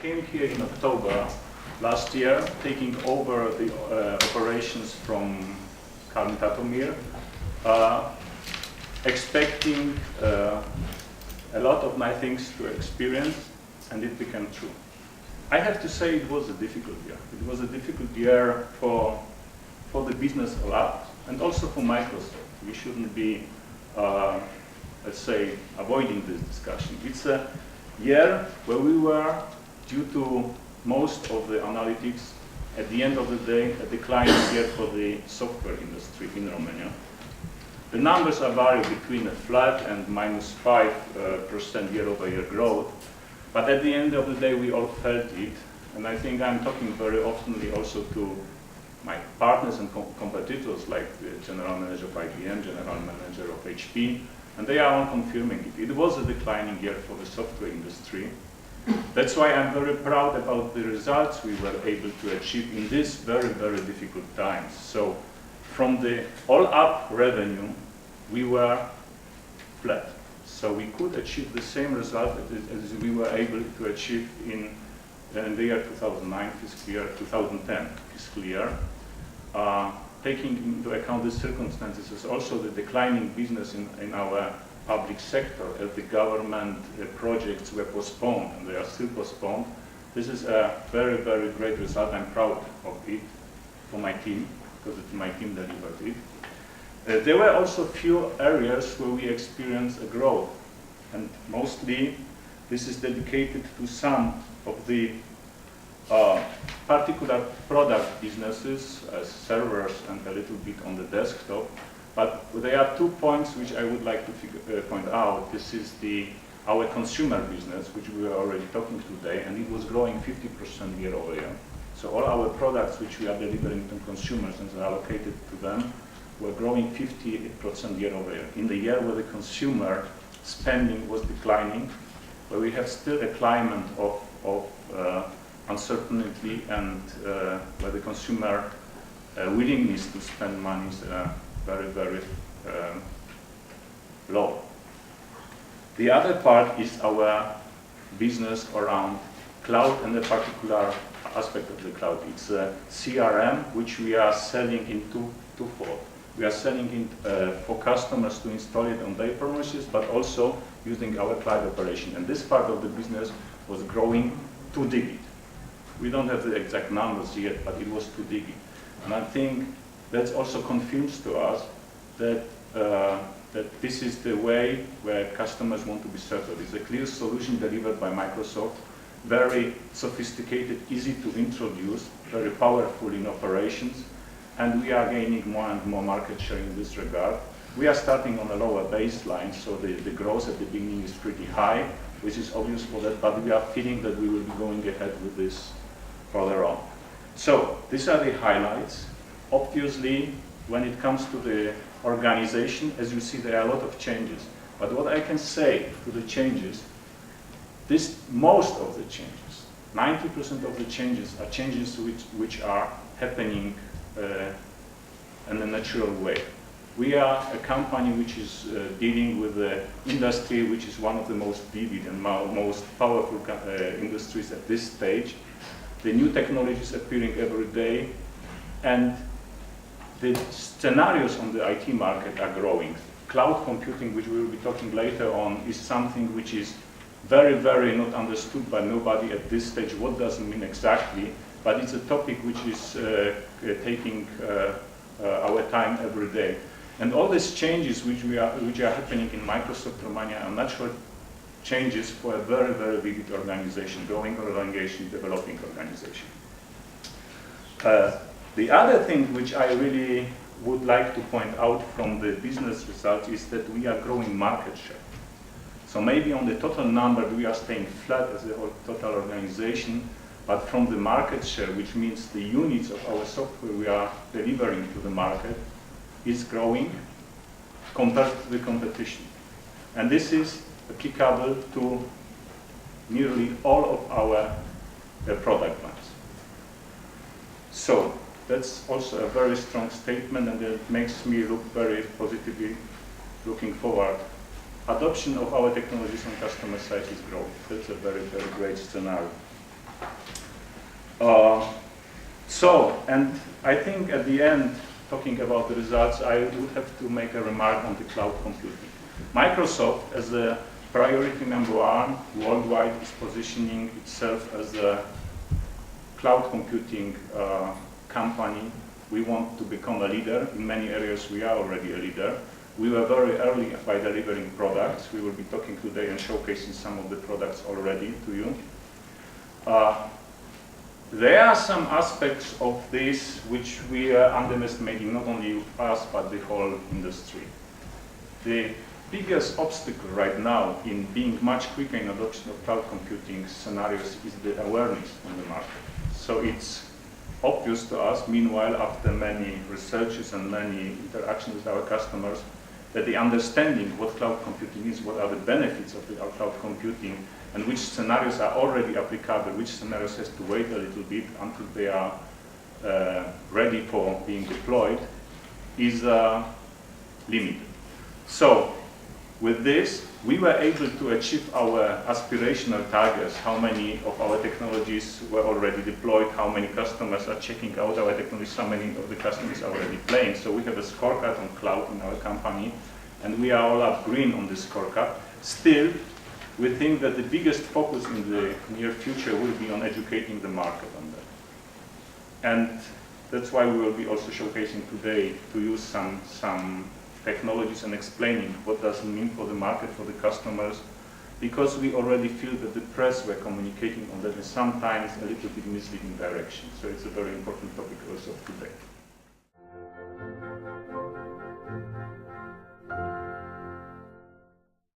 came here in October last year, taking over the operations from Karl Tatomir, expecting a lot of nice things to experience, and it became true. I have to say it was a difficult year. It was a difficult year for the business a lot, and also for Microsoft. We shouldn't be, let's say, avoiding this discussion. It's a year where we were, due to most of the analytics, at the end of the day, a declining year for the software industry in Romania. The numbers are vary between a flat and -5% year-over-year growth, but at the end of the day, we all felt it, and I think I'm talking very oftenly also to my partners and competitors, like the general manager of IBM, general manager of HP, and they are all confirming it. It was a declining year for the software industry. That's why I'm very proud about the results we were able to achieve in these very, very difficult times. So from the all-up revenue, we were flat. So we could achieve the same result as we were able to achieve in the year 2009 fiscal year, 2010 fiscal year. Taking into account the circumstances, is also the declining business in our public sector, as the government projects were postponed, and they are still postponed. This is a very, very great result. I'm proud of it for my team, because it's my team that delivered it. There were also few areas where we experienced a growth, and mostly this is dedicated to some of the particular product businesses, servers and a little bit on the desktop. But there are 2 points which I would like to point out. This is our consumer business, which we were already talking today, and it was growing 50% year-over-year. So all our products which we are delivering to consumers and are allocated to them were growing 50% year-over-year. In the year where the consumer spending was declining, where we have still a climate of uncertainty, and where the consumer willingness to spend money is very, very low. The other part is our business around cloud, and a particular aspect of the cloud. It's a CRM, which we are selling in twofold. We are selling it for customers to install it on their premises, but also using our cloud operation. And this part of the business was growing 2-digit. We don't have the exact numbers yet, but it was 2-digit. And I think that also confirms to us that that this is the way where customers want to be served. It's a clear solution delivered by Microsoft, very sophisticated, easy to introduce, very powerful in operations, and we are gaining more and more market share in this regard. We are starting on a lower baseline, so the growth at the beginning is pretty high, which is obvious for that, but we are feeling that we will be going ahead with this further on. So these are the highlights. Obviously, when it comes to the organization, as you see, there are a lot of changes. But what I can say to the changes, most of the changes, 90% of the changes are changes which are happening in a natural way. We are a company which is dealing with the industry which is one of the most vivid and most powerful industries at this stage. The new technologies appearing every day, and the scenarios on the IT market are growing. Cloud computing, which we will be talking later on, is something which is very, very not understood by nobody at this stage. What does it mean exactly? But it's a topic which is taking our time every day. And all these changes which are happening in Microsoft Romania are natural changes for a very, very vivid organization, growing organization, developing organization. The other thing which I really would like to point out from the business results is that we are growing market share. So maybe on the total number we are staying flat as a total organization, but from the market share, which means the units of our software we are delivering to the market, is growing compared to the competition. And this is applicable to nearly all of our product lines. So that's also a very strong statement, and it makes me look very positively looking forward. Adoption of our technologies on customer side is growing. That's a very, very great scenario. And I think at the end, talking about the results, I would have to make a remark on the cloud computing. Microsoft, as a priority number one worldwide, is positioning itself as a cloud computing company. We want to become a leader. In many areas, we are already a leader. We were very early by delivering products. We will be talking today and showcasing some of the products already to you. There are some aspects of this which we are underestimating, not only us, but the whole industry. The biggest obstacle right now in being much quicker in adoption of cloud computing scenarios is the awareness on the market. So it's obvious to us, meanwhile, after many researches and many interactions with our customers, that the understanding what cloud computing is, what are the benefits of the cloud computing, and which scenarios are already applicable, which scenarios has to wait a little bit until they are ready for being deployed, is limited. So, with this, we were able to achieve our aspirational targets, how many of our technologies were already deployed, how many customers are checking out our technologies, how many of the customers are already playing. So we have a scorecard on cloud in our company, and we are all up green on this scorecard. Still, we think that the biggest focus in the near future will be on educating the market on that. And that's why we will be also showcasing today to use some technologies and explaining what does it mean for the market, for the customers, because we already feel that the press were communicating on that in sometimes a little bit misleading direction. So it's a very important topic also today.